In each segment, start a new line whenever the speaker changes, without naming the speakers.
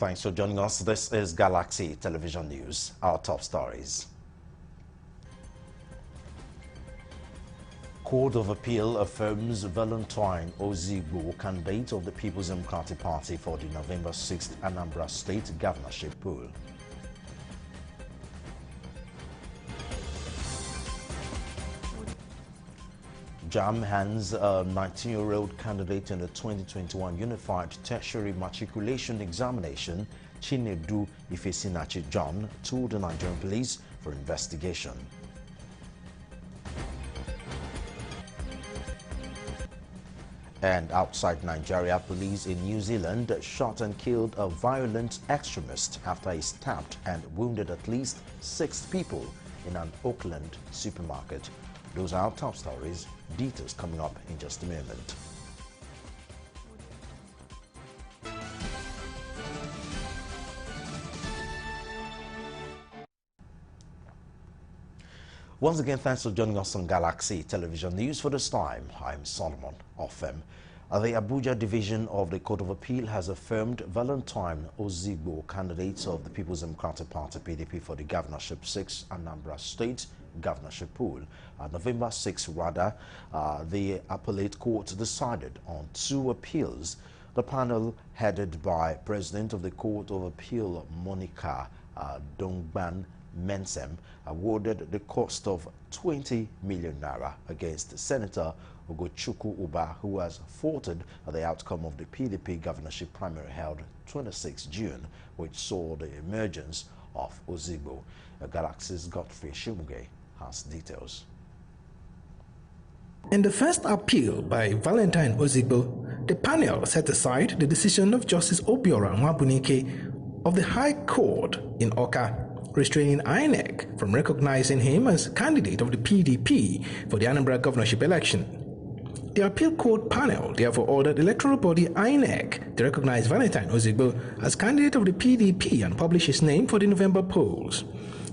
Thanks for joining us. This is Galaxy Television News. Our top stories. Court of Appeal affirms Valentine Ozigbo, candidate of the People's Democratic Party for the November 6th Anambra State governorship poll. JAMB hands a 19-year-old candidate in the 2021 Unified Tertiary Matriculation Examination, Chinedu Ifesinachi John, to the Nigerian police for investigation. And outside Nigeria, police in New Zealand shot and killed a violent extremist after he stabbed and wounded at least 6 people in an Auckland supermarket. Those are our top stories. Details coming up in just a moment. Once again, thanks for joining us on Galaxy Television News. For this time, I'm Solomon Ofem. The Abuja Division of the Court of Appeal has affirmed Valentine Ozigbo, candidate of the People's Democratic Party (PDP) for the Governorship 6 Anambra State governorship poll. November 6, the appellate court decided on 2 appeals. The panel, headed by President of the Court of Appeal Monica Dongban Mensem, awarded the cost of 20 million naira against Senator Ugochukwu Uba, who has faulted the outcome of the PDP governorship primary held 26 June, which saw the emergence of Ozigbo. Galaxy's Godfrey Shimuge has details.
In the first appeal by Valentine Ozigbo, the panel set aside the decision of Justice Obiora Nwabunike of the High Court in Awka, restraining INEC from recognizing him as candidate of the PDP for the Anambra governorship election. The appeal court panel therefore ordered electoral body INEC to recognize Valentine Ozigbo as candidate of the PDP and publish his name for the November polls.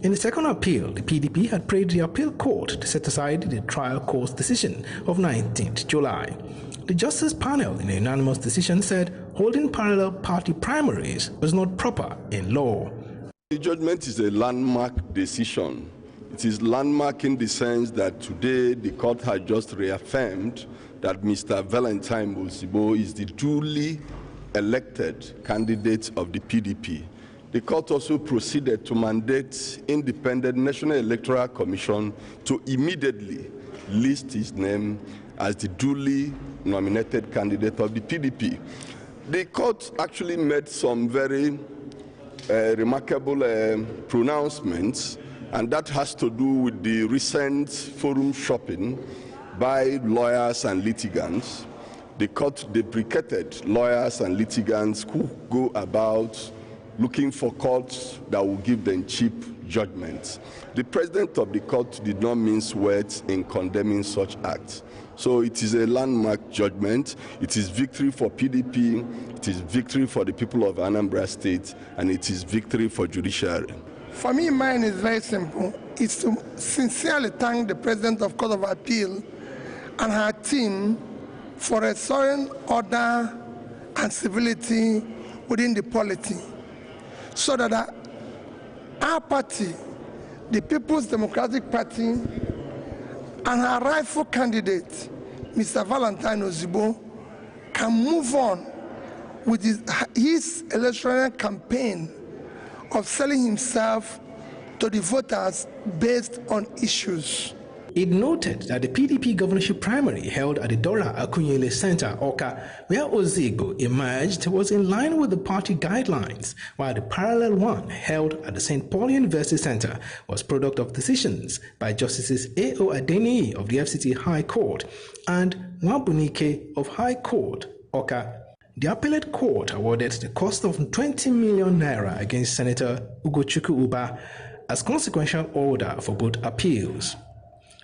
In the second appeal, the PDP had prayed the appeal court to set aside the trial court's decision of 19th July. The justice panel, in a unanimous decision, said holding parallel party primaries was not proper in law.
The judgment is a landmark decision. It is landmark in the sense that today the court has just reaffirmed that Mr. Valentine Ozigbo is the duly elected candidate of the PDP. The court also proceeded to mandate independent National Electoral Commission to immediately list his name as the duly nominated candidate of the PDP. The court actually made some very remarkable pronouncements, and that has to do with the recent forum shopping by lawyers and litigants. The court deprecated lawyers and litigants who go about looking for courts that will give them cheap judgments. The president of the court did not mince words in condemning such acts. So it is a landmark judgment. It is victory for PDP, it is victory for the people of Anambra State, and it is victory for judiciary.
For me, mine is very simple. It's to sincerely thank the President of Court of Appeal and her team for restoring order and civility within the polity, so that our party, the People's Democratic Party, and her rightful candidate, Mr. Valentine Ozigbo, can move on with his electoral campaign of selling himself to the voters based on issues.
It noted that the PDP governorship primary held at the Dora Akunyele Center, Awka, where Ozigbo emerged, was in line with the party guidelines, while the parallel one held at the St. Paul University Center was product of decisions by Justices A.O. Adeniyi of the FCT High Court and Nwabunike of High Court, Awka. The appellate court awarded the cost of 20 million naira against Senator Ugochukwu Uba as consequential order for both appeals.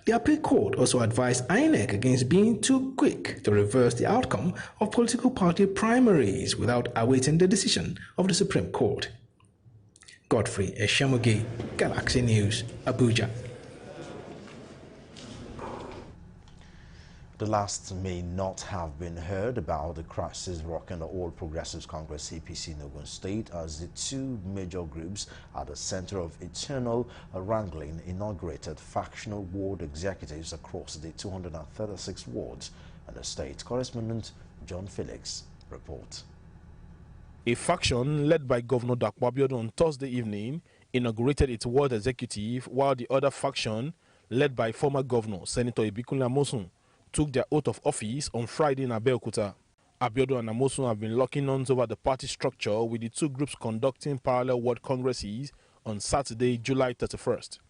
The appeal court also advised INEC against being too quick to reverse the outcome of political party primaries without awaiting the decision of the Supreme Court. Godfrey Eshemuge, Galaxy News, Abuja.
The last may not have been heard about the crisis rocking the All Progressives Congress APC in Ogun State, as the two major groups at the center of eternal wrangling inaugurated factional ward executives across the 236 wards in the state. Correspondent John Felix reports.
A faction led by Governor Dapo Abiodun on Thursday evening inaugurated its ward executive, while the other faction, led by former Governor Senator Ibikunle Amosun, took their oath of office on Friday in Abeokuta. Abiodun and Amosun have been locking arms over the party structure, with the two groups conducting parallel ward congresses on Saturday, July 31st.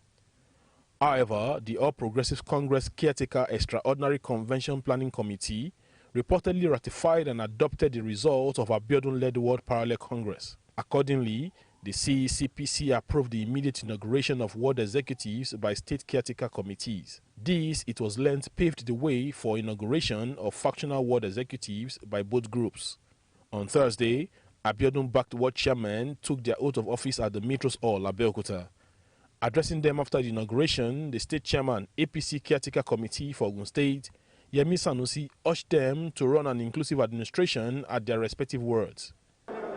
However, the All Progressives Congress Caretaker Extraordinary Convention Planning Committee reportedly ratified and adopted the results of Abiodun-led Ward Parallel Congress. Accordingly, the CECPC approved the immediate inauguration of ward executives by state caretaker committees. This, it was learned, paved the way for inauguration of factional ward executives by both groups. On Thursday, Abiodun-backed ward chairmen took their oath of office at the Metros Hall, Abeokuta. Addressing them after the inauguration, the state chairman, APC Caretaker Committee for Ogun State, Yemi Sanusi, urged them to run an inclusive administration at their respective wards.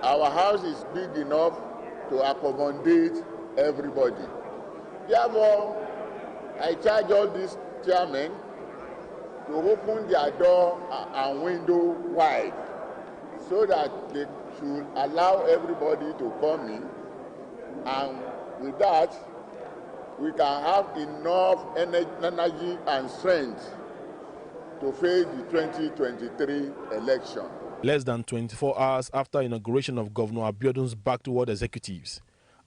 Our house is big enough to accommodate everybody. Therefore, I charge all these chairmen to open their door and window wide so that they should allow everybody to come in, and with that, we can have enough energy and strength to face the 2023 election.
Less than 24 hours after inauguration of Governor Abiodun's backed ward executives,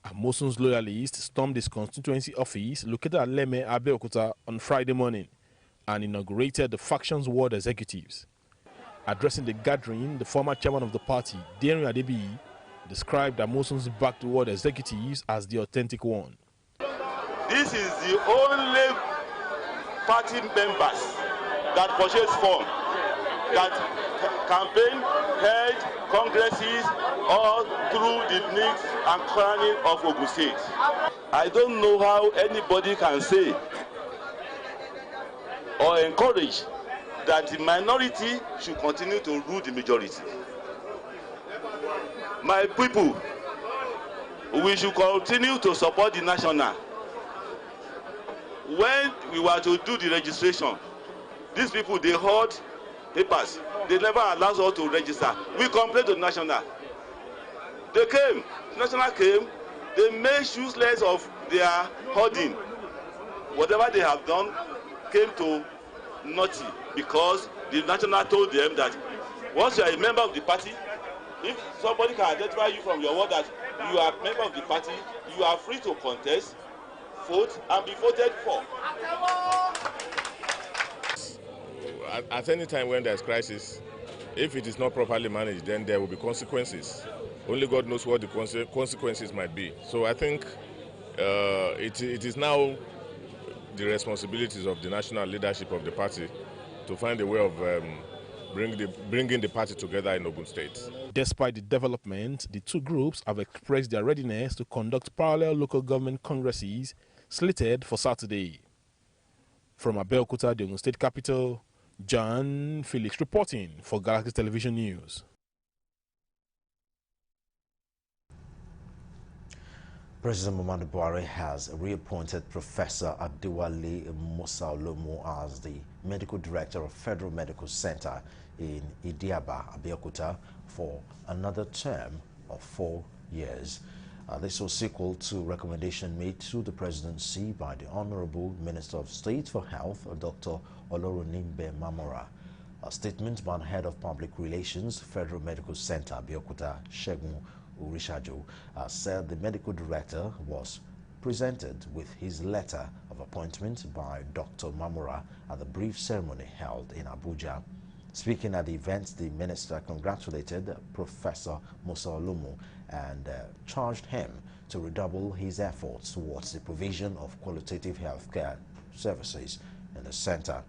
Amosun's loyalists stormed his constituency office located at Leme, Abeokuta on Friday morning and inaugurated the faction's ward executives. Addressing the gathering, the former chairman of the party, Daniel Adebiyi, described Amosun's backed ward executives as the authentic one.
This is the only party members that purchased form, that campaign, held congresses all through the nooks and crannies of Ogun State. I don't know how anybody can say or encourage that the minority should continue to rule the majority. My people, we should continue to support the national. When we were to do the registration, these people, they hold papers. They never allow us to register. We complained to the national. They came. National came. They made useless of their hoarding. Whatever they have done came to nothing, because the national told them that once you are a member of the party, if somebody can identify you from your word that you are a member of the party, you are free to contest, vote, and be voted for.
At any time when there's crisis, if it is not properly managed, then there will be consequences. Only God knows what the consequences might be. So I think it is now the responsibilities of the national leadership of the party to find a way of bringing the party together in Ogun State.
Despite the development, the two groups have expressed their readiness to conduct parallel local government congresses slated for Saturday. From Abeokuta, the Ogun State capital, John Felix reporting for Galaxy Television News.
President Muhammadu Buhari has reappointed Professor Adewale Musa Olomu as the Medical Director of Federal Medical Center in Idiaba, Abeokuta, for another term of 4 years. This was equal to recommendation made to the presidency by the Honorable Minister of State for Health, Dr. Olorunimbe Mamora. A statement by the Head of Public Relations, Federal Medical Center, Abeokuta, Segun Urishajo, said the medical director was presented with his letter of appointment by Dr. Mamora at the brief ceremony held in Abuja. Speaking at the event, the minister congratulated Professor Musa Olomu and charged him to redouble his efforts towards the provision of qualitative healthcare services in the center.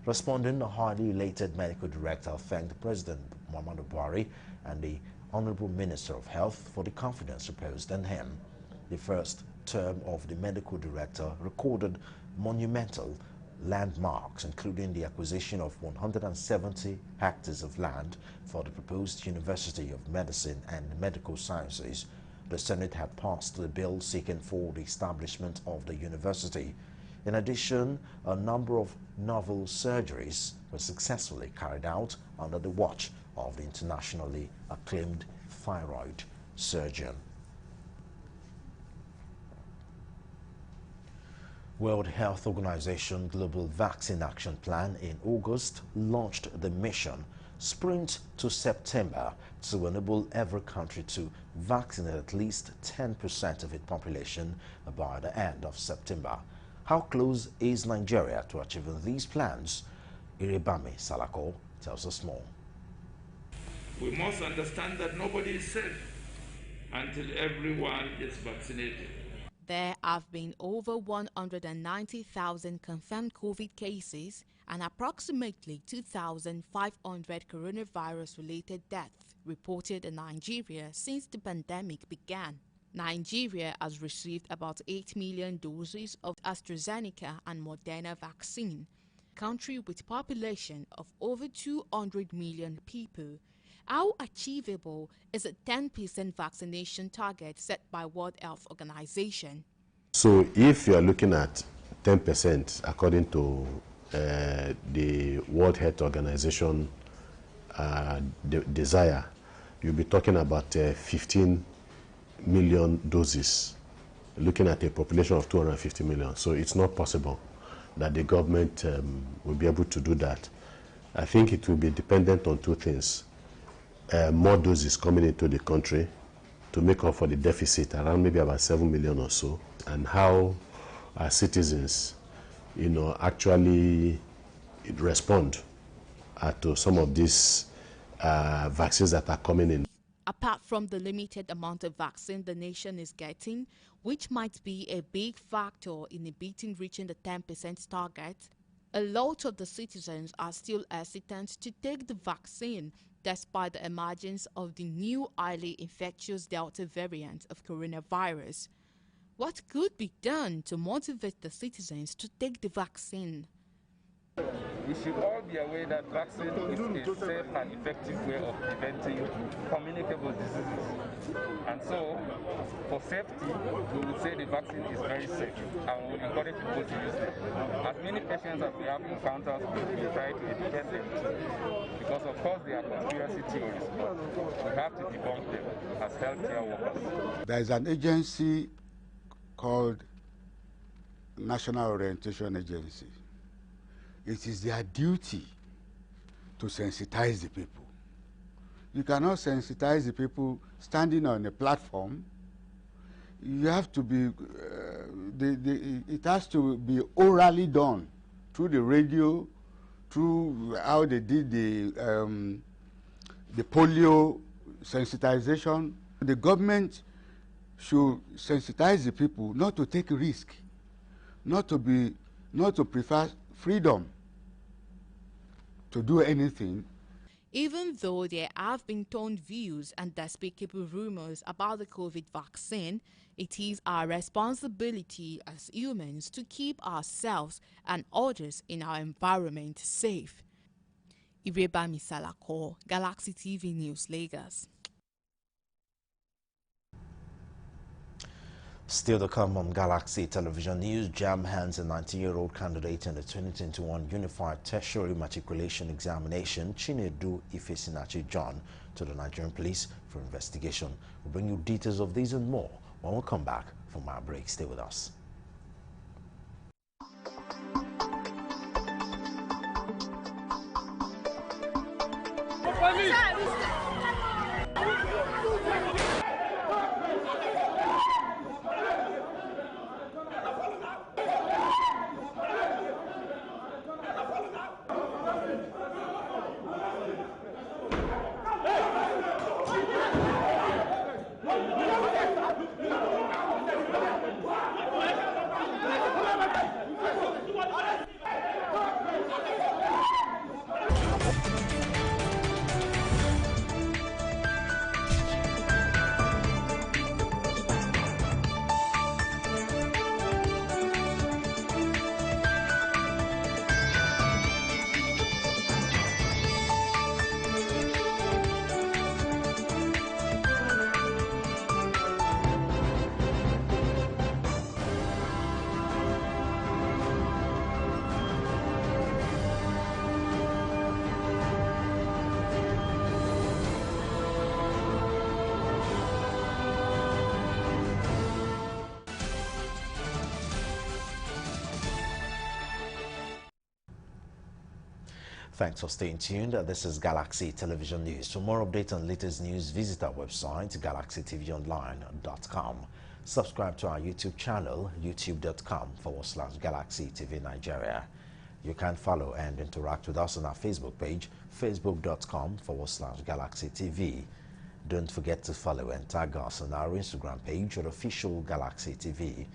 Responding, the highly elated medical director thanked President Muhammadu Buhari and the Honorable Minister of Health for the confidence reposed in him. The first term of the medical director recorded monumental landmarks, including the acquisition of 170 hectares of land for the proposed University of Medicine and Medical Sciences. The Senate had passed the bill seeking for the establishment of the university. In addition, a number of novel surgeries were successfully carried out under the watch of the internationally acclaimed thyroid surgeon. World Health Organization Global Vaccine Action Plan in August launched the mission Sprint to September to enable every country to vaccinate at least 10% of its population by the end of September. How close is Nigeria to achieving these plans? Irebami Salako tells us more.
We must understand that nobody is safe until everyone is vaccinated.
There have been over 190,000 confirmed COVID cases and approximately 2,500 coronavirus-related deaths reported in Nigeria since the pandemic began. Nigeria has received about 8 million doses of AstraZeneca and Moderna vaccine, a country with a population of over 200 million people. How achievable is a 10% vaccination target set by World Health Organization?
So if you are looking at 10% according to the World Health Organization desire, you'll be talking about 15 million doses, looking at a population of 250 million. So it's not possible that the government will be able to do that. I think it will be dependent on two things. More doses coming into the country to make up for the deficit, around maybe about 7 million or so, and how our citizens, actually respond to some of these vaccines that are coming in.
Apart from the limited amount of vaccine the nation is getting, which might be a big factor in inhibiting reaching the 10% target, a lot of the citizens are still hesitant to take the vaccine despite the emergence of the new highly infectious Delta variant of coronavirus. What could be done to motivate the citizens to take the vaccine?
We should all be aware that vaccine is a safe and effective way of preventing communicable diseases. And so, for safety, we would say the vaccine is very safe and we encourage people to use it. As many patients as we have encountered, we try to educate them because of course they are conspiracy theories, but we have to debunk them as healthcare workers.
There is an agency called National Orientation Agency. It is their duty to sensitize the people. You cannot sensitize the people standing on a platform. You have to be, it has to be orally done through the radio, through how they did the polio sensitization. The government should sensitize the people not to take risk, not to prefer freedom to do anything.
Even though there have been torn views and despicable rumors about the COVID vaccine, it is our responsibility as humans to keep ourselves and others in our environment safe. Irebami Salako, Galaxy TV News, Lagos.
Still to come on Galaxy Television News, JAMB hands a 19-year-old candidate in the 2021 Unified Tertiary Matriculation Examination, Chinedu Ifesinachi John, to the Nigerian police for investigation. We'll bring you details of these and more when we come back from our break. Stay with us. Thanks for staying tuned. This is Galaxy Television News. For more updates on latest news, visit our website, galaxytvonline.com. Subscribe to our YouTube channel, youtube.com/Galaxy TV Nigeria. You can follow and interact with us on our Facebook page, facebook.com/Galaxy TV. Don't forget to follow and tag us on our Instagram page at Official Galaxy TV.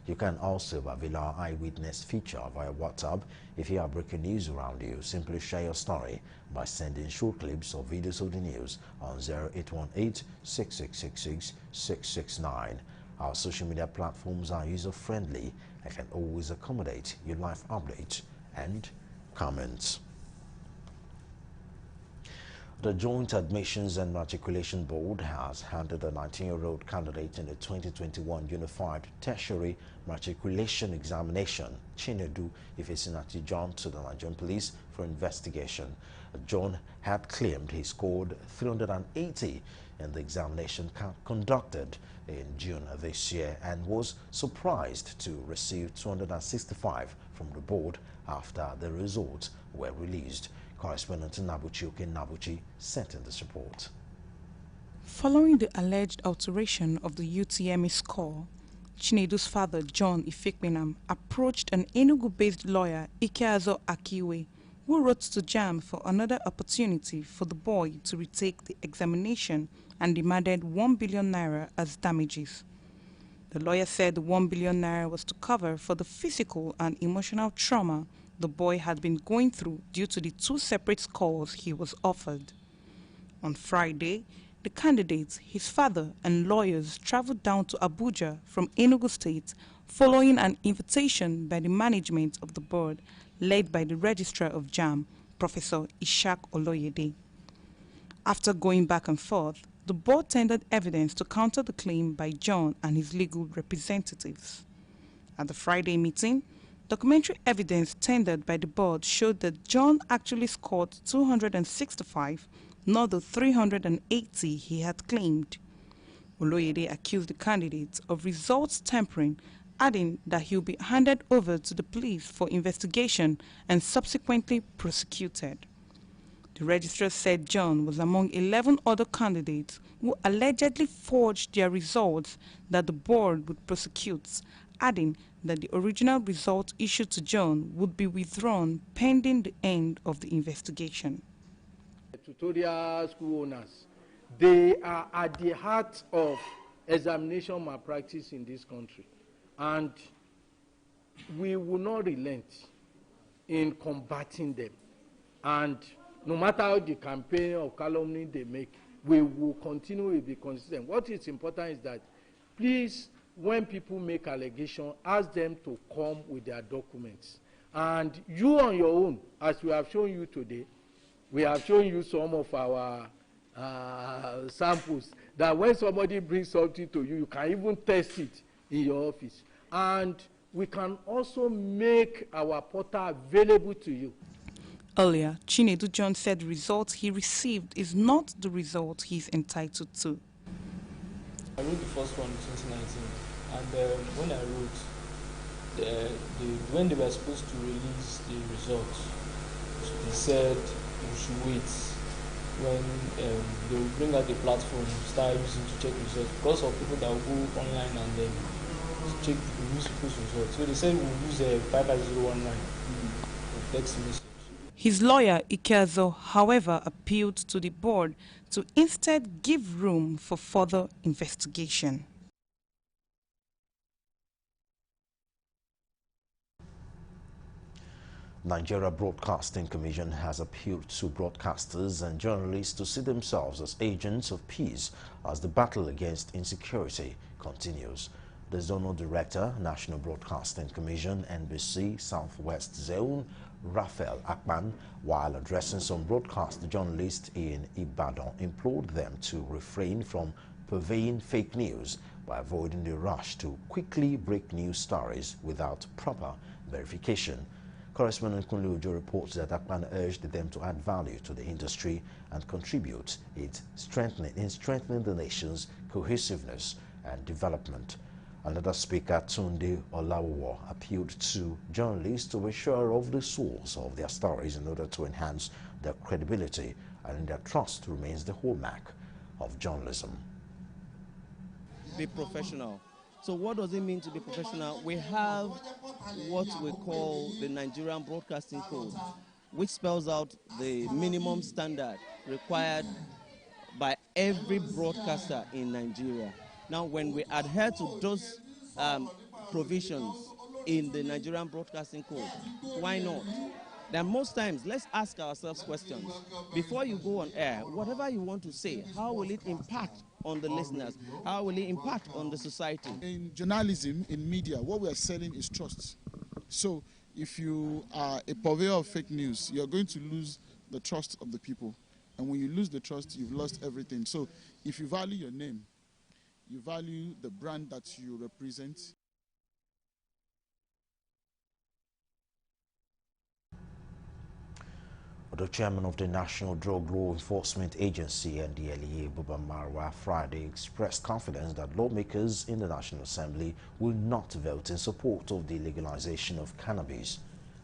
You can also avail our eyewitness feature via WhatsApp. If you have breaking news around you, simply share your story by sending short clips or videos of the news on 0818-6666-669. Our social media platforms are user-friendly and can always accommodate your live updates and comments. The Joint Admissions and Matriculation Board has handed a 19-year-old candidate in the 2021 Unified Tertiary Matriculation Examination, Chinedu Ifesinati John, to the Nigerian Police for investigation. John had claimed he scored 380 in the examination conducted in June this year and was surprised to receive 265 from the board after the results were released. Correspondent Nabuchi Oke-Nabuchi sent in this report.
Following the alleged alteration of the UTME score, Chinedu's father, John Ifekbenam, approached an Enugu-based lawyer, Ikeazo Akiwe, who wrote to JAMB for another opportunity for the boy to retake the examination and demanded 1 billion naira as damages. The lawyer said the 1 billion naira was to cover for the physical and emotional trauma the boy had been going through due to the 2 separate scores he was offered. On Friday, the candidate, his father, and lawyers traveled down to Abuja from Enugu State following an invitation by the management of the board led by the Registrar of JAMB, Professor Ishak Oloyede. After going back and forth, the board tendered evidence to counter the claim by John and his legal representatives. At the Friday meeting, documentary evidence tendered by the board showed that John actually scored 265, not the 380 he had claimed. Oloyede accused the candidate of results tampering, adding that he will be handed over to the police for investigation and subsequently prosecuted. The registrar said John was among 11 other candidates who allegedly forged their results that the board would prosecute, adding that the original result issued to John would be withdrawn pending the end of the investigation.
Tutorial school owners, they are at the heart of examination malpractice in this country, and we will not relent in combating them. And no matter how the campaign of calumny they make, we will continue to be consistent. What is important is that, please, when people make allegations, ask them to come with their documents. And you on your own, as we have shown you today, we have shown you some of our samples, that when somebody brings something to you, you can even test it in your office. And we can also make our portal available to you.
Earlier, Chinedu John said the result he received is not the result he is entitled to.
I wrote the first one in 2019, and when I wrote, when they were supposed to release the results, they said we should wait when they will bring out the platform, start using to check results, because of people that will go online and then check the use people's results. So they said we'll use 55019 text message.
His lawyer, Ikeazo, however, appealed to the board to instead give room for further investigation.
Nigeria Broadcasting Commission has appealed to broadcasters and journalists to see themselves as agents of peace as the battle against insecurity continues. The Zonal Director, National Broadcasting Commission, NBC Southwest Zone, Raphael Akpan, while addressing some broadcast journalists in Ibadan, implored them to refrain from purveying fake news by avoiding the rush to quickly break news stories without proper verification. Correspondent Kunle Ujo reports that Akpan urged them to add value to the industry and contribute in strengthening the nation's cohesiveness and development. Another speaker, Tunde Olawo, appealed to journalists to be sure of the source of their stories in order to enhance their credibility, and their trust remains the hallmark of journalism.
Be professional. So what does it mean to be professional? We have what we call the Nigerian Broadcasting Code, which spells out the minimum standard required by every broadcaster in Nigeria. Now, when we adhere to those provisions in the Nigerian Broadcasting Code, why not? Then most times, let's ask ourselves questions. Before you go on air, whatever you want to say, how will it impact on the listeners? How will it impact on the society?
In journalism, in media, what we are selling is trust. So if you are a purveyor of fake news, you're going to lose the trust of the people. And when you lose the trust, you've lost everything. So if you value your name, you value the brand that you represent.
The chairman of the National Drug Law Enforcement Agency, NDLEA, Buba Marwa, Friday expressed confidence that lawmakers in the National Assembly will not vote in support of the legalization of cannabis.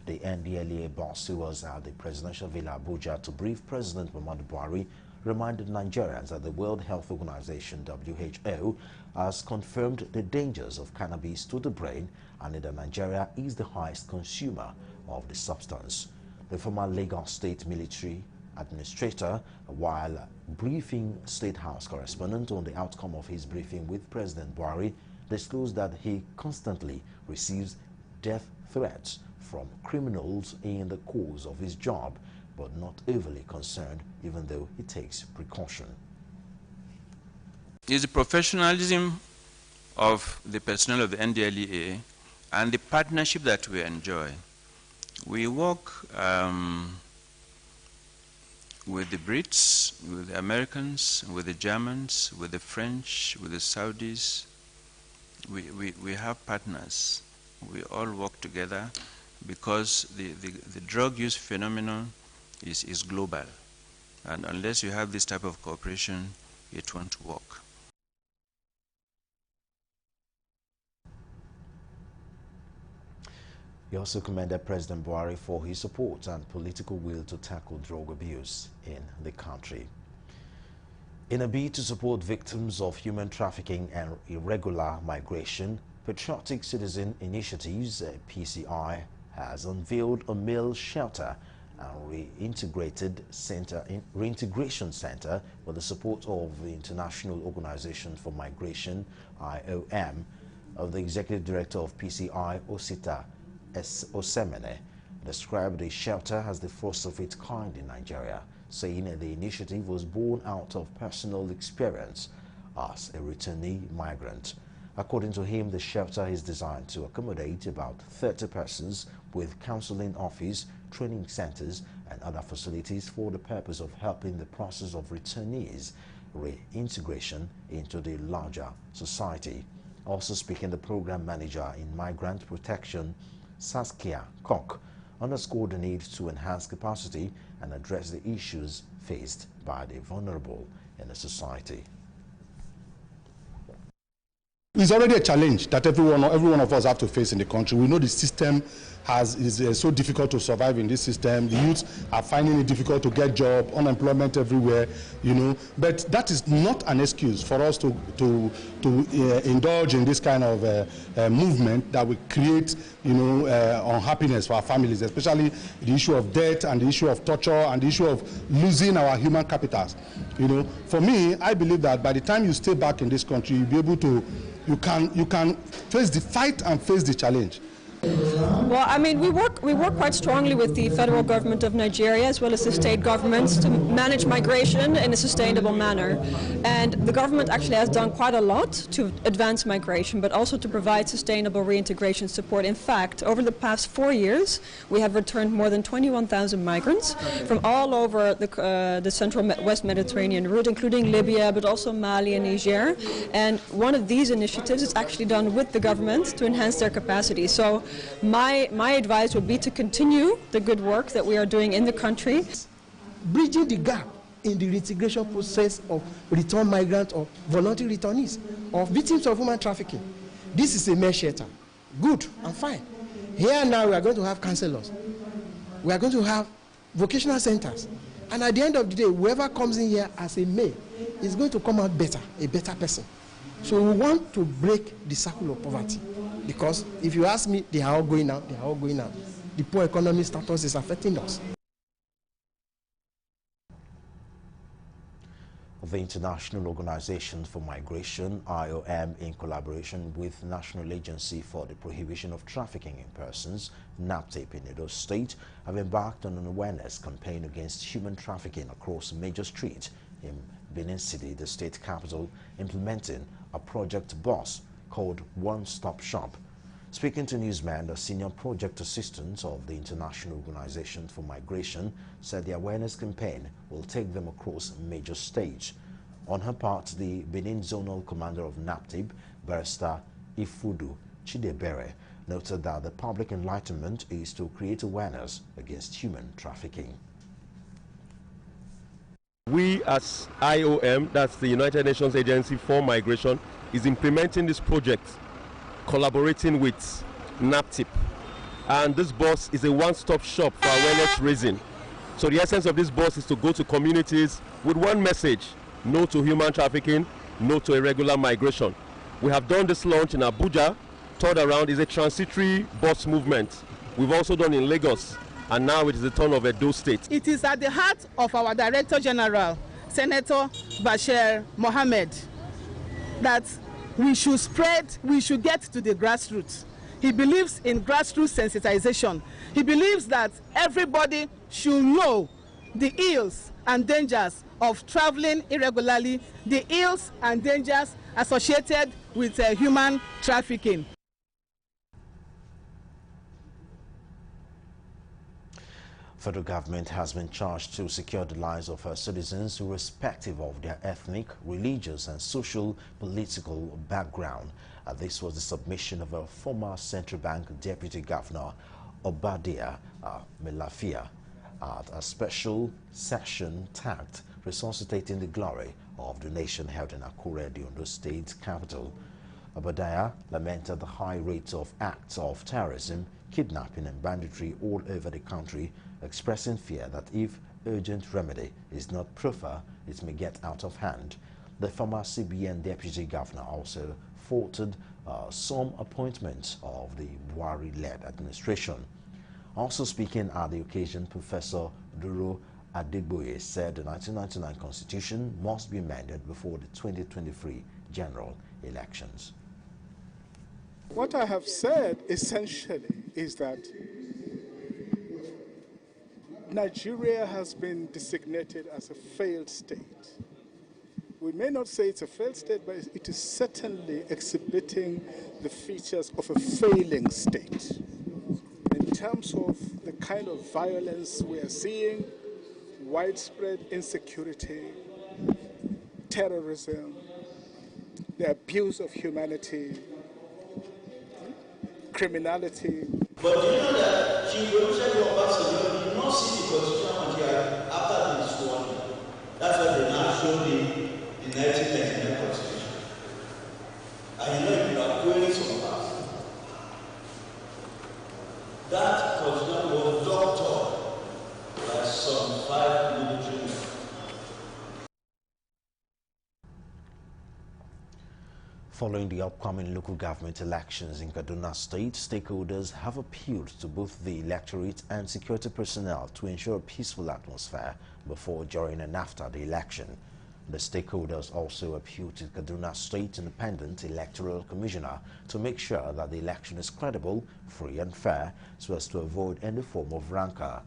The NDLEA boss, who was at the Presidential Villa Abuja to brief President Muhammadu Buhari, reminded Nigerians that the World Health Organization, WHO, has confirmed the dangers of cannabis to the brain and that Nigeria is the highest consumer of the substance. The former Lagos State military administrator, while briefing State House correspondent on the outcome of his briefing with President Buhari, disclosed that he constantly receives death threats from criminals in the course of his job, but not overly concerned, even though he takes precaution.
It's the professionalism of the personnel of the NDLEA and the partnership that we enjoy. We work with the Brits, with the Americans, with the Germans, with the French, with the Saudis. We have partners. We all work together because the drug use phenomenon is global. And unless you have this type of cooperation, it won't work.
He also commended President Buhari for his support and political will to tackle drug abuse in the country. In a bid to support victims of human trafficking and irregular migration, Patriotic Citizen Initiatives, PCI, has unveiled a male shelter and reintegration center with the support of the International Organization for Migration, IOM, of the Executive Director of PCI, Osita Osemene, described the shelter as the first of its kind in Nigeria, saying the initiative was born out of personal experience as a returnee migrant. According to him, the shelter is designed to accommodate about 30 persons with counseling office, training centers, and other facilities for the purpose of helping the process of returnees' reintegration into the larger society. Also speaking, the program manager in migrant protection, Saskia Koch, underscored the need to enhance capacity and address the issues faced by the vulnerable in the society.
It's already a challenge that every one of us have to face in the country. We know the system is so difficult to survive in this system. The youths are finding it difficult to get job, unemployment everywhere, you know. But that is not an excuse for us to indulge in this kind of movement that will create, you know, unhappiness for our families, especially the issue of death and the issue of torture and the issue of losing our human capitals. You know, for me, I believe that by the time you stay back in this country, you'll be able to, you can face the fight and face the challenge.
Well, I mean, we work quite strongly with the federal government of Nigeria as well as the state governments to manage migration in a sustainable manner. And the government actually has done quite a lot to advance migration, but also to provide sustainable reintegration support. In fact, over the past 4 years, we have returned more than 21,000 migrants from all over the central West Mediterranean route, including Libya, but also Mali and Niger. And one of these initiatives is actually done with the government to enhance their capacity. So my advice would be to continue the good work that we are doing in the country.
Bridging the gap in the reintegration process of return migrants or voluntary returnees or victims of human trafficking. This is a mesh shelter. Good and fine. Here now we are going to have counselors. We are going to have vocational centers. And at the end of the day, whoever comes in here as a male is going to come out better, a better person. So we want to break the circle of poverty. Because if you ask me, they are all going out, they are all going out. The poor economic status is affecting us.
The International Organization for Migration, IOM, in collaboration with National Agency for the Prohibition of Trafficking in Persons, NAPTIP in Edo State, have embarked on an awareness campaign against human trafficking across major streets in Benin City, the state capital, implementing a project bus called One Stop Shop. Speaking to Newsman, the senior project assistant of the International Organization for Migration said the awareness campaign will take them across major stages. On her part, the Benin Zonal Commander of NAPTIP, Barrister Ifudu Chidebere, noted that the public enlightenment is to create awareness against human trafficking.
We as IOM, that's the United Nations Agency for Migration, is implementing this project collaborating with NAPTIP, and this bus is a one-stop shop for awareness raising. So the essence of this bus is to go to communities with one message: no to human trafficking, no to irregular migration. We have done this launch in Abuja. Third around is a transitory bus movement. We've also done in Lagos, and now it is the turn of Edo State.
It is at the heart of our Director General, Senator Bashir Mohammed, that we should get to the grassroots. He believes in grassroots sensitization. He believes that everybody should know the ills and dangers of traveling irregularly, the ills and dangers associated with human trafficking.
Federal government has been charged to secure the lives of her citizens irrespective of their ethnic, religious and social political background. This was the submission of a former Central Bank Deputy Governor, Obadiah Melafia, at a special session tagged Resuscitating the Glory of the Nation held in Akure, the Ondo State capital. Obadiah lamented the high rates of acts of terrorism, kidnapping and banditry all over the country, expressing fear that if urgent remedy is not proffered, it may get out of hand. The former CBN Deputy Governor also faulted some appointments of the Buhari-led administration. Also speaking at the occasion, Professor Duro Adegboye said the 1999 Constitution must be amended before the 2023 general elections.
What I have said essentially is that Nigeria has been designated as a failed state. We may not say it's a failed state, but it is certainly exhibiting the features of a failing state in terms of the kind of violence we are seeing, widespread insecurity, terrorism, the abuse of humanity, criminality.
But do you know that Chief Olusegun Obasanjo did not see the Constitution until after the sworn? That's why they now show the 1999 Constitution. And you know, if you are going some past, that Constitution was doctored by some 5 military men.
Following the upcoming local government elections in Kaduna State, stakeholders have appealed to both the electorate and security personnel to ensure a peaceful atmosphere before, during and after the election. The stakeholders also appealed to Kaduna State Independent Electoral Commissioner to make sure that the election is credible, free and fair, so as to avoid any form of rancor.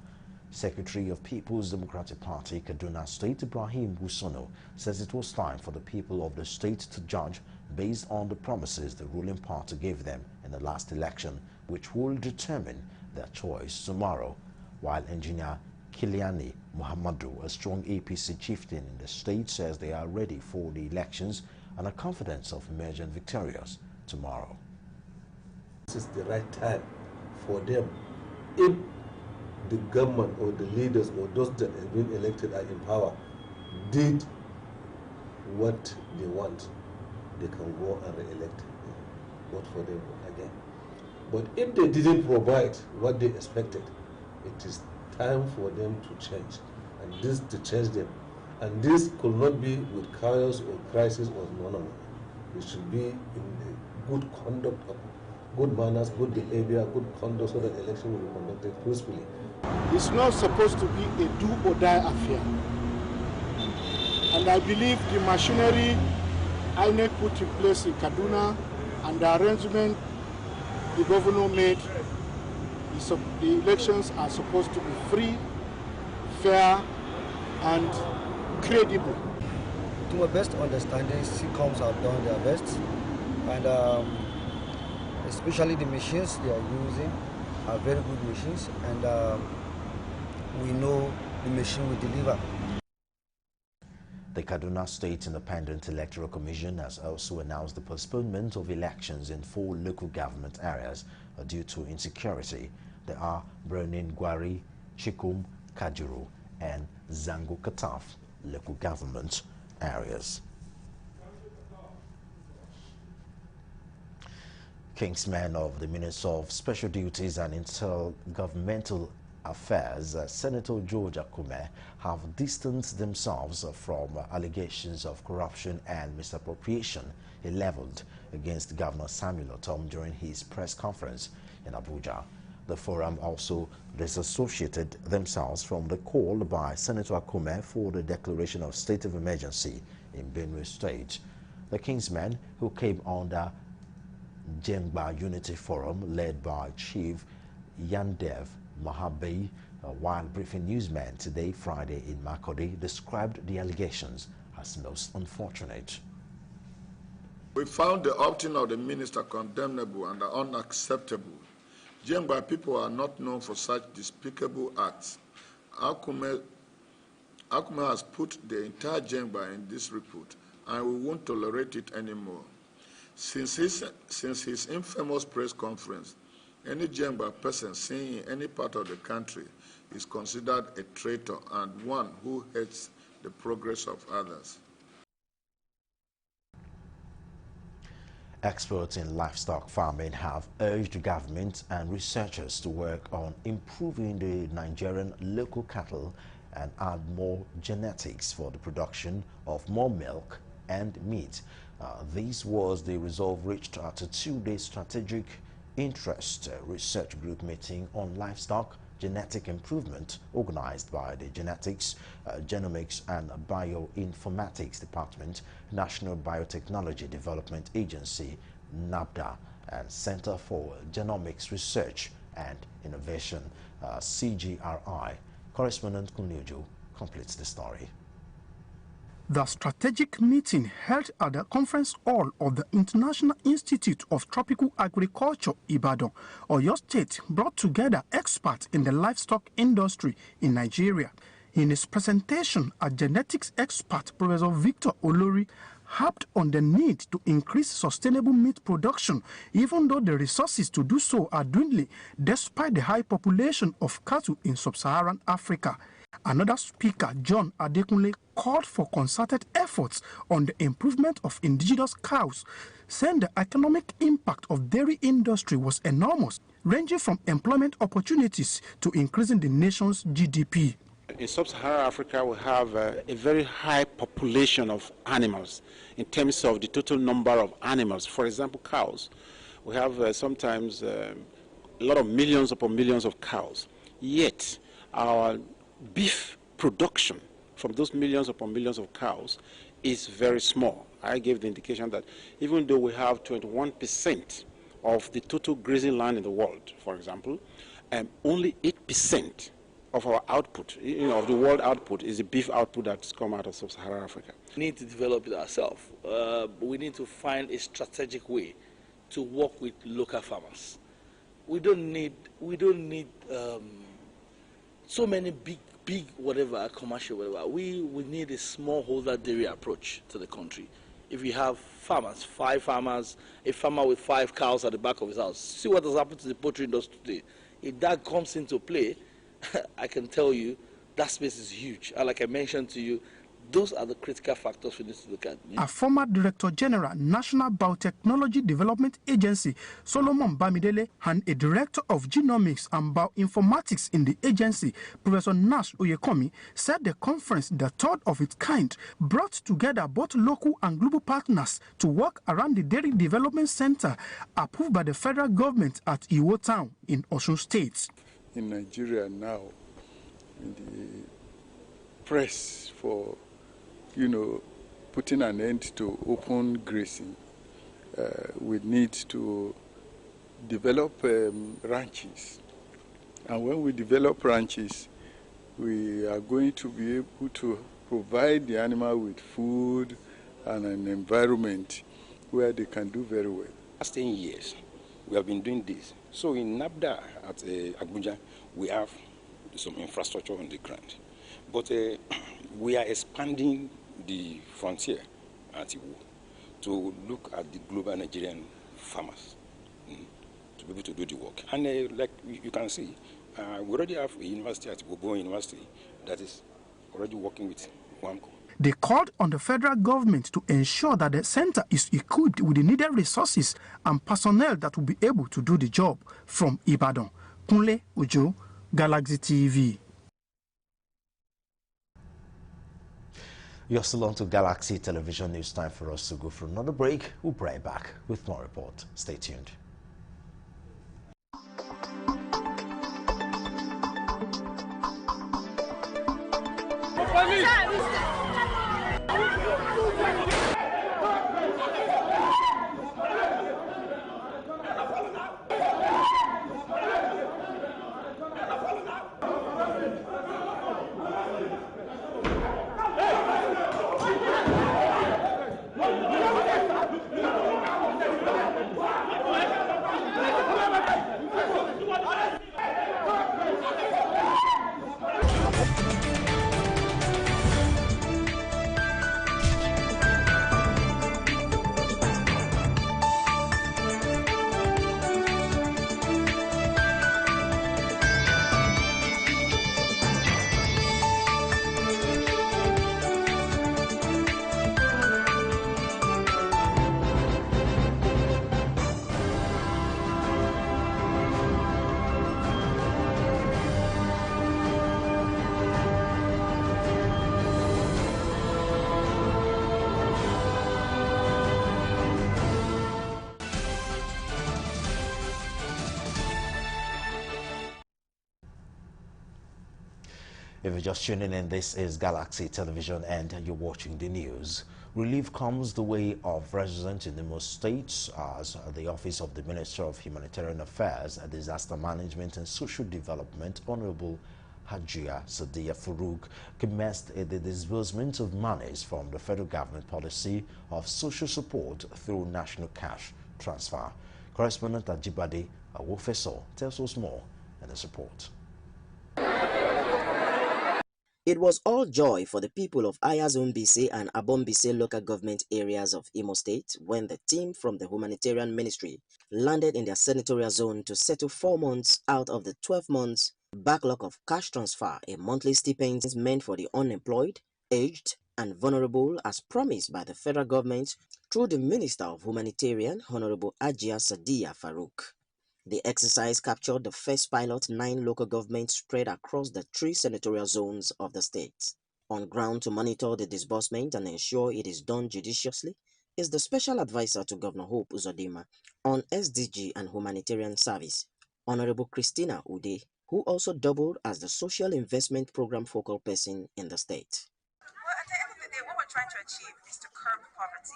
Secretary of People's Democratic Party, Kaduna State, Ibrahim Busono, says it was time for the people of the state to judge based on the promises the ruling party gave them in the last election, which will determine their choice tomorrow. While engineer Kiliani Muhammadu, a strong APC chieftain in the state, says they are ready for the elections and are confident of emerging victorious tomorrow.
This is the right time for them. If the government or the leaders or those that have been elected are in power did what they want, they can go and re-elect. vote for them again. But if they didn't provide what they expected, it is time for them to change, and this to change them. And this could not be with chaos or crisis or no. It should be in good conduct, good manners, good behavior, good conduct, so that election will be conducted peacefully.
It's not supposed to be a do or die affair. And I believe the machinery INEC put in place in Kaduna and the arrangement the governor made, the elections are supposed to be free, fair, and credible.
To my best understanding, CCOMs have done their best, and especially the machines they are using are very good machines, and we know the machine will deliver.
The Kaduna State Independent Electoral Commission has also announced the postponement of elections in 4 local government areas due to insecurity. They are Birnin Gwari, Chikum, Kajuru, and Zango Kataf local government areas. Kingsman of the Minister of Special Duties and Intergovernmental Affairs, Senator George Akume, have distanced themselves from allegations of corruption and misappropriation he leveled against Governor Samuel Otom during his press conference in Abuja. The forum also disassociated themselves from the call by Senator Akume for the declaration of state of emergency in Benue State. The Kingsmen, who came under Jengba Unity Forum led by Chief Yandev Mahabey, while briefing newsmen today, Friday, in Makurdi, described the allegations as most unfortunate.
We found the opting of the minister condemnable and unacceptable. Jengba people are not known for such despicable acts. Akume has put the entire Jengba in this report, and we won't tolerate it anymore. Since his infamous press conference, any Jengba person seen in any part of the country is considered a traitor and one who hates the progress of others.
Experts in livestock farming have urged government and researchers to work on improving the Nigerian local cattle and add more genetics for the production of more milk and meat. This was the resolve reached at a 2-day strategic interest research group meeting on livestock genetic improvement organized by the Genetics, Genomics and Bioinformatics Department, National Biotechnology Development Agency, NABDA, and Center for Genomics Research and Innovation, CGRI. Correspondent Kunyojo completes the story.
The strategic meeting held at the conference hall of the International Institute of Tropical Agriculture, Ibadan, Oyo State, brought together experts in the livestock industry in Nigeria. In his presentation, a genetics expert, Professor Victor Olori, harped on the need to increase sustainable meat production, even though the resources to do so are dwindling despite the high population of cattle in sub-Saharan Africa. Another speaker, John Adekunle, called for concerted efforts on the improvement of indigenous cows, saying the economic impact of dairy industry was enormous, ranging from employment opportunities to increasing the nation's GDP.
In sub-Saharan Africa, we have a very high population of animals in terms of the total number of animals. For example, cows. We have sometimes a lot of millions upon millions of cows. Yet, our beef production from those millions upon millions of cows is very small. I gave the indication that even though we have 21% of the total grazing land in the world, for example, only 8% of our output, of the world output, is the beef output that's come out of sub-Saharan Africa.
We need to develop it ourselves. We need to find a strategic way to work with local farmers. We don't need so many big whatever, commercial whatever. We need a smallholder dairy approach to the country. If you have farmers, 5 farmers, a farmer with 5 cows at the back of his house, see what has happened to the poultry industry today. If that comes into play, I can tell you that space is huge. And like I mentioned to you, Those are the critical factors we need to look at.
A former Director General, National Biotechnology Development Agency, Solomon Bamidele, and a Director of Genomics and Bioinformatics in the agency, Professor Nash Oyekomi, said the conference, the third of its kind, brought together both local and global partners to work around the Dairy Development Center approved by the federal government at Iwo Town in Osun State.
In Nigeria now, in the press for putting an end to open grazing, we need to develop ranches. And when we develop ranches, we are going to be able to provide the animal with food and an environment where they can do very well.
Last 10 years, we have been doing this. So in NABDA at Abuja, we have some infrastructure on the ground. But we are expanding the frontier at Iwo to look at the global Nigerian farmers to be able to do the work. And like you can see, we already have a university at Iwo University that is already working with WAMCO.
They called on the federal government to ensure that the center is equipped with the needed resources and personnel that will be able to do the job. From Ibadan, Kunle Ojo, Galaxy TV.
You're still on to Galaxy Television News. Time for us to go for another break. We'll be right back with more report. Stay tuned. If you're just tuning in, this is Galaxy Television and you're watching the news. Relief comes the way of residents in the most states as the Office of the Minister of Humanitarian Affairs, Disaster Management and Social Development, Honorable Hajia Sadiya Farouk, commenced the disbursement of monies from the federal government policy of social support through national cash transfer. Correspondent Ajibade Awofeso tells us more in this report.
It was all joy for the people of Ayazumbise and Abombise local government areas of Imo State when the team from the Humanitarian Ministry landed in their senatorial zone to settle 4 months out of the 12 months backlog of cash transfer, a monthly stipend meant for the unemployed, aged, and vulnerable as promised by the federal government through the Minister of Humanitarian, Honorable Hajia Sadiya Farouk. The exercise captured the first pilot 9 local governments spread across the 3 senatorial zones of the state. On ground to monitor the disbursement and ensure it is done judiciously is the Special Advisor to Governor Hope Uzodinma on SDG and Humanitarian Service, Honorable Christina Ude, who also doubled as the Social Investment Program focal person in the state.
Well, at the end of the day, what we're trying to achieve is to curb poverty.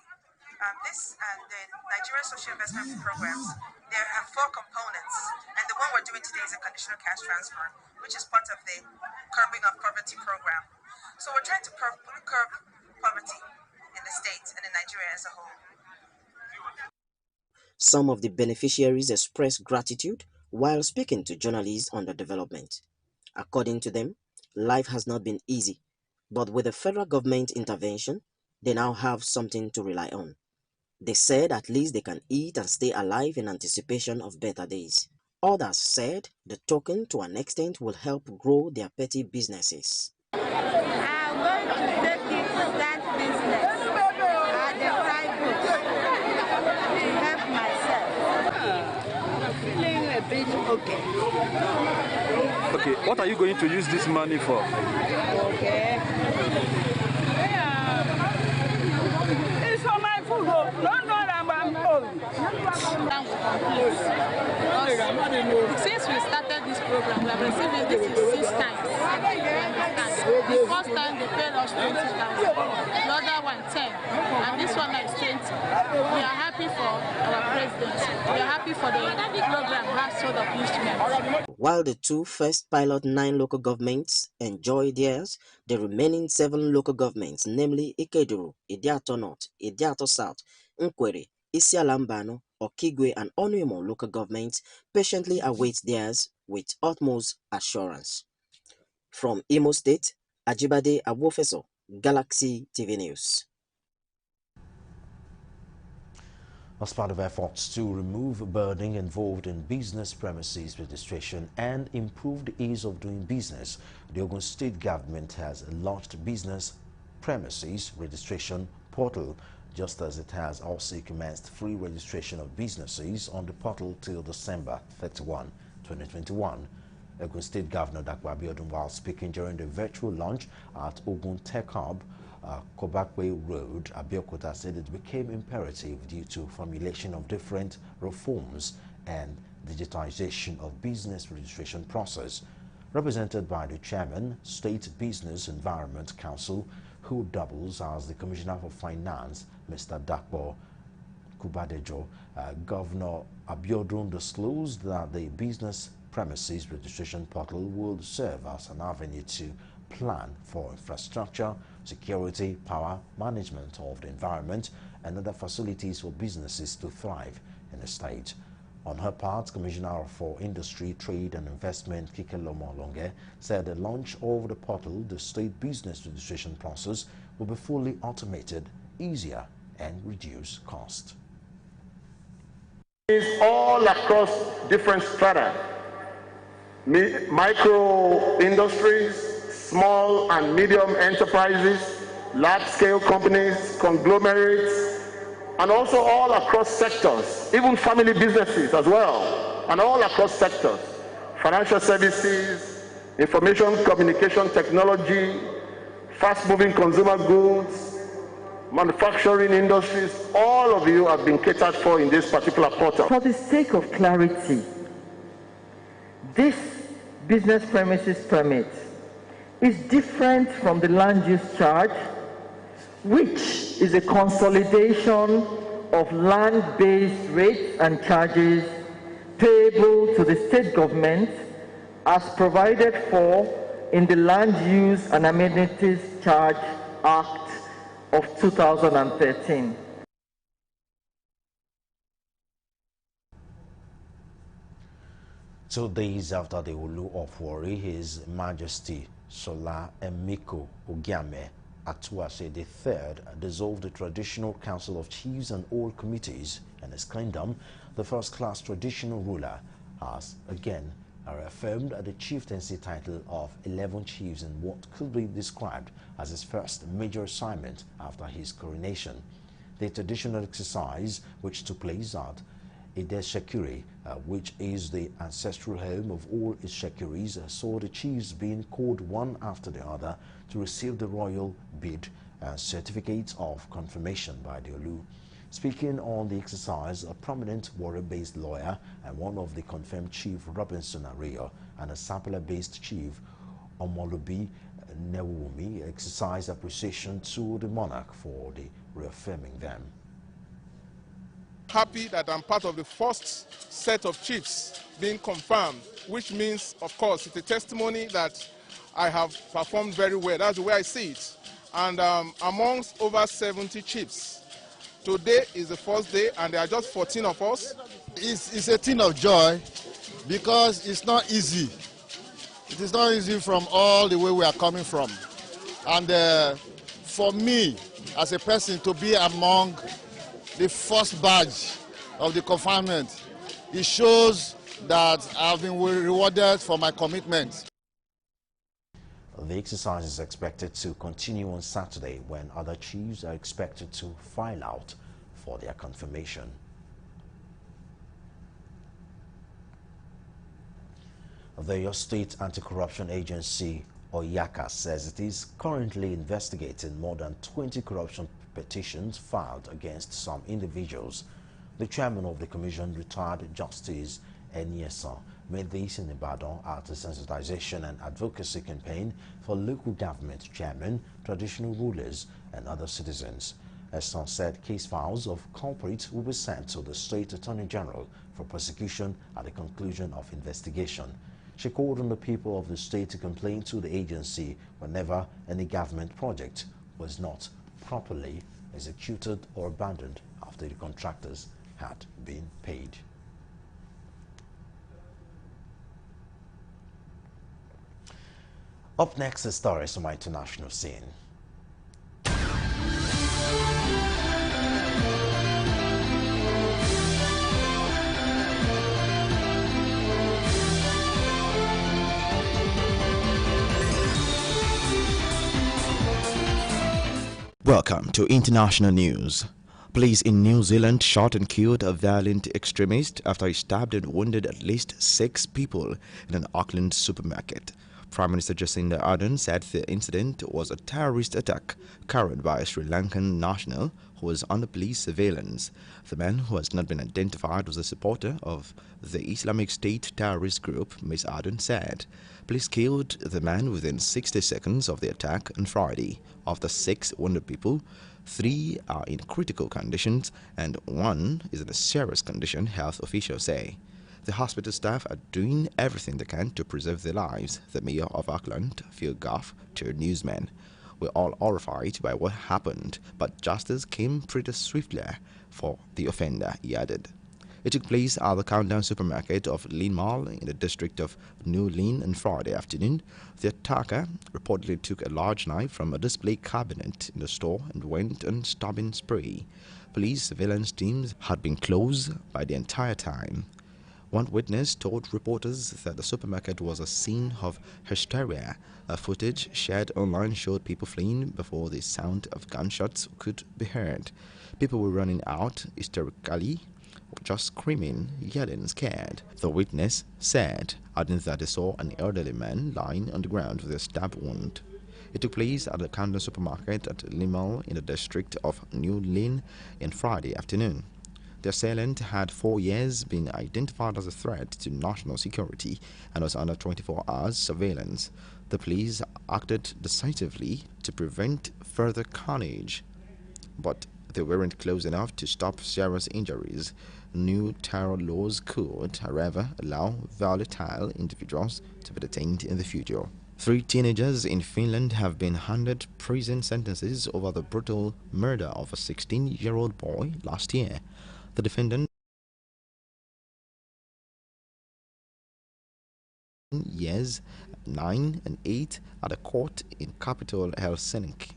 This and the Nigerian Social Investment Programs, there are 4 components, and the one we're doing today is a conditional cash transfer, which is part of the curbing of poverty program. So we're trying to curb poverty in the state and in Nigeria as a whole.
Some of the beneficiaries expressed gratitude while speaking to journalists on the development. According to them, life has not been easy, but with the federal government intervention, they now have something to rely on. They said at least they can eat and stay alive in anticipation of better days. Others said the token to an extent will help grow their petty businesses.
I'm going to take it business. I try good. Help myself. I'm feeling a bit okay.
Okay, what are you going to use this money for?
Okay. It's for my food. Don't know that I'm home.
Since we started this program, we have received this 6 times. The first time they paid us 20,000, the other one 10, and this one is 20. We are happy for our president. We are happy for the program Household Upliftment.
While the 2 first pilot 9 local governments enjoy theirs, the remaining 7 local governments, namely Ikeduru, Idiato North, Idiato South, Nkwere, Isialambano, Okigwe, and Onuimo local governments patiently await theirs with utmost assurance. From Imo State, Ajibade Awofeso, Galaxy TV News.
As part of efforts to remove burden involved in business premises registration and improve the ease of doing business, the Ogun State government has launched business premises registration portal, just as it has also commenced free registration of businesses on the portal till December 31, 2021. Ogun State Governor Dapo Abiodun, while speaking during the virtual launch at Ogun Tech Hub, Kobakwe Road, Abeokuta, said it became imperative due to formulation of different reforms and digitization of business registration process. Represented by the chairman, State Business Environment Council, who doubles as the Commissioner for Finance, Mr. Dapo Kubadejo, Governor Abiodun disclosed that the business premises registration portal will serve as an avenue to plan for infrastructure, security, power, management of the environment, and other facilities for businesses to thrive in the state. On her part, Commissioner for Industry, Trade and Investment, Kikelomo Longe, said the launch of the portal, the state business registration process, will be fully automated, easier, and reduce cost.
It's all across different strata, micro industries, small and medium enterprises, large-scale companies, conglomerates, and also all across sectors, even family businesses as well, and all across sectors, financial services, information communication technology, fast-moving consumer goods, manufacturing industries, all of you have been catered for in this particular portal.
For the sake of clarity, this business premises permit is different from the land use charge, which is a consolidation of land-based rates and charges payable to the state government as provided for in the Land Use and Amenities Charge Act of 2013.
So days after the Olu of Warri, His Majesty Shola Emiko Ogiame Atuase III dissolved the Traditional Council of Chiefs and all committees in his kingdom. The first-class traditional ruler has again reaffirmed the chieftaincy title of 11 chiefs in what could be described as his first major assignment after his coronation. The traditional exercise, which took place at Ide-Shekiri, which is the ancestral home of all Ishekiris, saw the chiefs being called one after the other to receive the royal bid and certificate of confirmation by the Olu. Speaking on the exercise, a prominent Warri-based lawyer and one of the confirmed chief, Robinson Areyo, and a Sapele-based chief, Omolubi Newumi, exercised appreciation to the monarch for the reaffirming them.
Happy that I'm part of the first set of chiefs being confirmed, which means, of course, it's a testimony that I have performed very well. That's the way I see it. And amongst over 70 chiefs, today is the first day, and there are just 14 of us.
It's a thing of joy because it's not easy. It is not easy from all the way we are coming from. And for me, as a person, to be among the first badge of the confinement, it shows that I've been rewarded for my commitment.
The exercise is expected to continue on Saturday, when other chiefs are expected to file out for their confirmation. The Oyo State Anti-Corruption Agency, Oyaka, says it is currently investigating more than 20 corruption petitions filed against some individuals. The chairman of the commission, retired Justice Enyesa, made this in Ibadan at a sensitization and advocacy campaign for local government chairmen, traditional rulers, and other citizens. Enyesa said case files of culprits will be sent to the State Attorney General for prosecution at the conclusion of investigation. She called on the people of the state to complain to the agency whenever any government project was not properly executed or abandoned after the contractors had been paid. Up next is stories from our international scene.
Welcome to International News. Police in New Zealand shot and killed a violent extremist after he stabbed and wounded at least 6 people in an Auckland supermarket. Prime Minister Jacinda Ardern said the incident was a terrorist attack carried by a Sri Lankan national who was under police surveillance. The man, who has not been identified, was a supporter of the Islamic State terrorist group, Ms. Ardern said. Police killed the man within 60 seconds of the attack on Friday. Of the 6 wounded people, 3 are in critical conditions and 1 is in a serious condition, health officials say. The hospital staff are doing everything they can to preserve their lives, the mayor of Auckland, Phil Goff, told newsmen. We're all horrified by what happened, but justice came pretty swiftly for the offender, he added. It took place at the Countdown supermarket of Lynn Mall in the district of New Lynn on Friday afternoon. The attacker reportedly took a large knife from a display cabinet in the store and went on stabbing spree. Police surveillance teams had been closed by the entire time. One witness told reporters that the supermarket was a scene of hysteria. A footage shared online showed people fleeing before the sound of gunshots could be heard. People were running out hysterically, just screaming, yelling, scared. The witness said, adding that they saw an elderly man lying on the ground with a stab wound. It took place at the Countdown supermarket at Limal in the district of New Lynn on Friday afternoon. The assailant had 4 years been identified as a threat to national security and was under 24 hours surveillance. The police acted decisively to prevent further carnage, but they weren't close enough to stop serious injuries. New terror laws could, however, allow volatile individuals to be detained in the future. 3 teenagers in Finland have been handed prison sentences over the brutal murder of a 16-year-old boy last year. The defendant, years 9 and 8, at a court in capital Helsinki.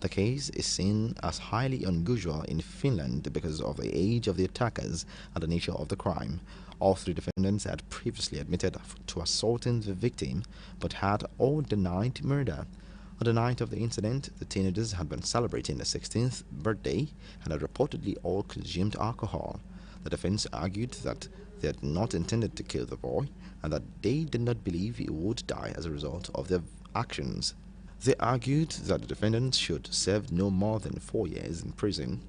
The case is seen as highly unusual in Finland because of the age of the attackers and the nature of the crime. All 3 defendants had previously admitted to assaulting the victim, but had all denied murder. On the night of the incident, the teenagers had been celebrating their 16th birthday and had reportedly all consumed alcohol. The defense argued that they had not intended to kill the boy and that they did not believe he would die as a result of their actions. They argued that the defendants should serve no more than 4 years in prison.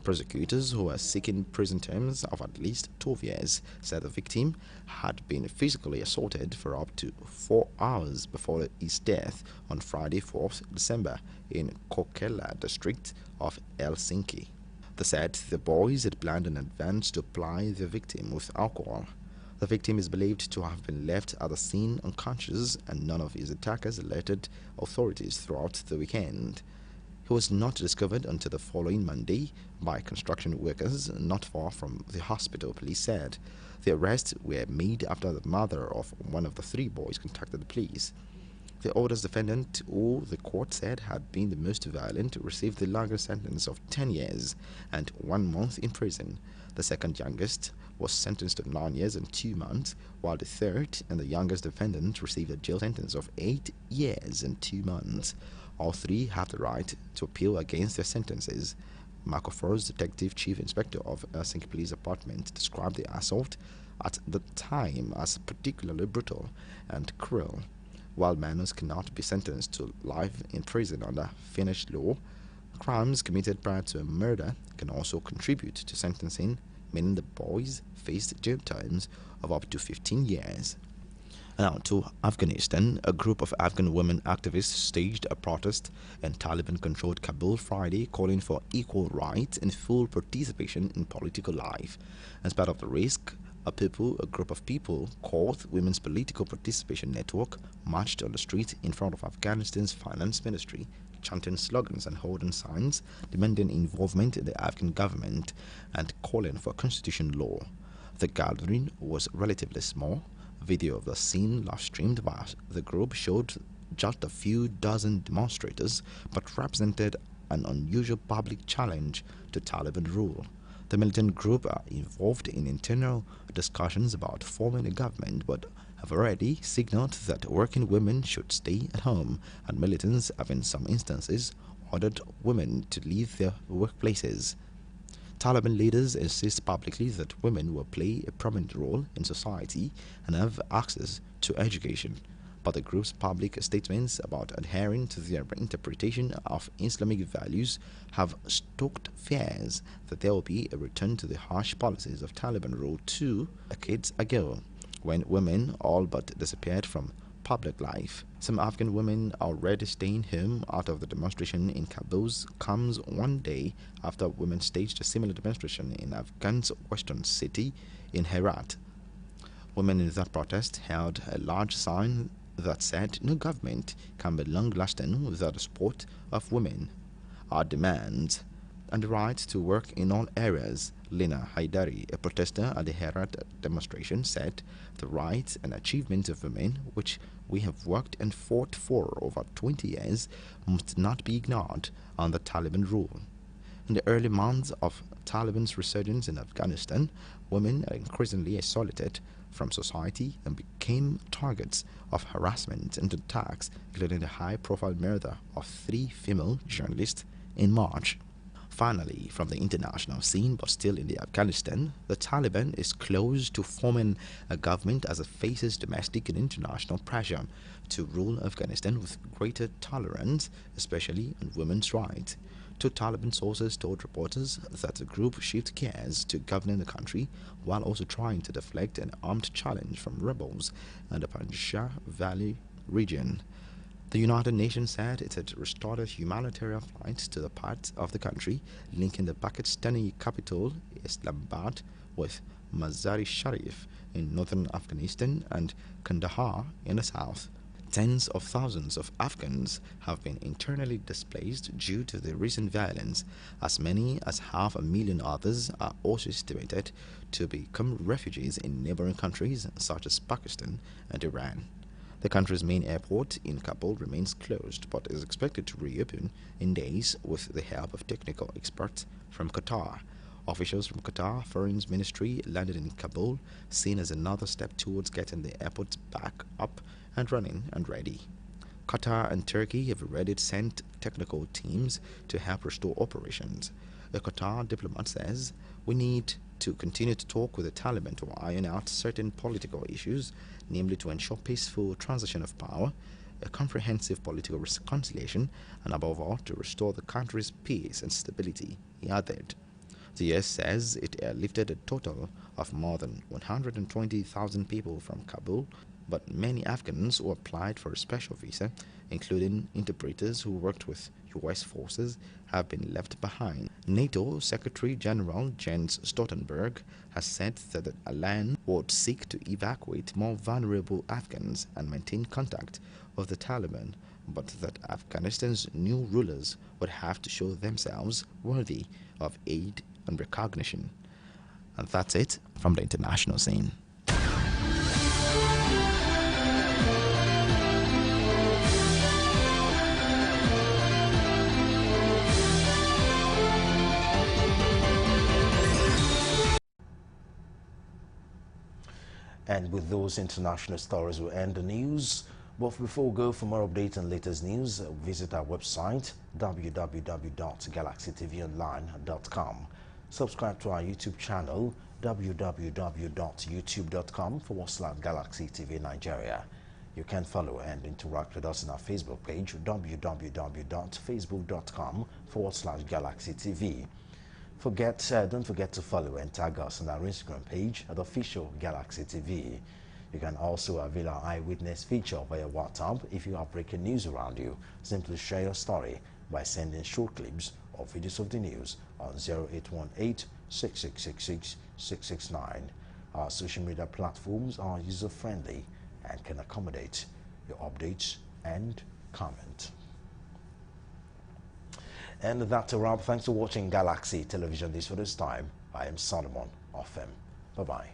Prosecutors, who were seeking prison terms of at least 12 years, said the victim had been physically assaulted for up to 4 hours before his death on Friday, 4th December, in Kokela district of Helsinki. They said the boys had planned in advance to ply the victim with alcohol. The victim is believed to have been left at the scene unconscious, and none of his attackers alerted authorities throughout the weekend. He was not discovered until the following Monday by construction workers not far from the hospital, police said. The arrests were made after the mother of one of the 3 boys contacted the police. The oldest defendant, who the court said had been the most violent, received the longest sentence of 10 years and 1 month in prison. The second youngest was sentenced to 9 years and 2 months, while the third and the youngest defendant received a jail sentence of 8 years and 2 months. All three have the right to appeal against their sentences. Marco Force, Detective Chief Inspector of Helsinki Police Department, described the assault at the time as particularly brutal and cruel. While minors cannot be sentenced to life in prison under Finnish law, crimes committed prior to a murder can also contribute to sentencing, meaning the boys faced jail terms of up to 15 years. Now to Afghanistan. A group of Afghan women activists staged a protest in Taliban-controlled Kabul Friday, calling for equal rights and full participation in political life. As part of the risk, a group of people called Women's Political Participation Network marched on the street in front of Afghanistan's finance ministry, chanting slogans and holding signs demanding involvement in the Afghan government and calling for constitutional law. The gathering was relatively small. Video of the scene live-streamed by the group showed just a few dozen demonstrators, but represented an unusual public challenge to Taliban rule. The militant group are involved in internal discussions about forming a government, but have already signaled that working women should stay at home, and militants have in some instances ordered women to leave their workplaces. Taliban leaders insist publicly that women will play a prominent role in society and have access to education, but the group's public statements about adhering to their interpretation of Islamic values have stoked fears that there will be a return to the harsh policies of Taliban rule 2 decades ago, when women all but disappeared from public life. Some Afghan women are already staying home out of the demonstration in Kabul comes 1 day after women staged a similar demonstration in Afghan's western city in Herat. Women in that protest held a large sign that said no government can be long-lasting without the support of women. Our demands and the right to work in all areas. Lina Haidari, a protester at the Herat demonstration, said the rights and achievements of women, which we have worked and fought for over 20 years, must not be ignored under Taliban rule. In the early months of Taliban's resurgence in Afghanistan, women are increasingly isolated from society and became targets of harassment and attacks, including the high-profile murder of 3 female journalists in March. Finally, from the international scene, but still in the Afghanistan, the Taliban is close to forming a government as it faces domestic and international pressure to rule Afghanistan with greater tolerance, especially on women's rights. 2 Taliban sources told reporters that the group shifts gears to governing the country while also trying to deflect an armed challenge from rebels in the Panjshir Valley region. The United Nations said it had restored humanitarian flights to the parts of the country linking the Pakistani capital Islamabad with Mazar-e-Sharif in northern Afghanistan and Kandahar in the south. Tens of thousands of Afghans have been internally displaced due to the recent violence. As many as 500,000 others are also estimated to become refugees in neighboring countries such as Pakistan and Iran. The country's main airport in Kabul remains closed but is expected to reopen in days with the help of technical experts from Qatar. Officials from Qatar Foreign Ministry landed in Kabul, seen as another step towards getting the airport back up and running and ready. Qatar and Turkey have already sent technical teams to help restore operations. A Qatar diplomat says, "We need to continue to talk with the Taliban to iron out certain political issues, namely to ensure peaceful transition of power, a comprehensive political reconciliation, and above all, to restore the country's peace and stability," he added. The U.S. says it airlifted a total of more than 120,000 people from Kabul, but many Afghans who applied for a special visa, including interpreters who worked with U.S. forces, have been left behind. NATO Secretary General Jens Stoltenberg has said that the alliance would seek to evacuate more vulnerable Afghans and maintain contact with the Taliban, but that Afghanistan's new rulers would have to show themselves worthy of aid and recognition. And that's it from the international scene.
And with those international stories, we'll end the news. But before we go for more updates and latest news, visit our website, www.galaxytvonline.com. Subscribe to our YouTube channel, www.youtube.com/Galaxy TV Nigeria. You can follow and interact with us on our Facebook page, www.facebook.com/Galaxy TV. Don't forget to follow and tag us on our Instagram page at official Galaxy TV. You can also avail our eyewitness feature via WhatsApp if you have breaking news around you. Simply share your story by sending short clips or videos of the news on 0818-6666-669. Our social media platforms are user-friendly and can accommodate your updates and comment. And that's a wrap. Thanks for watching Galaxy Television News for this time. I am Solomon Offem. Bye-bye.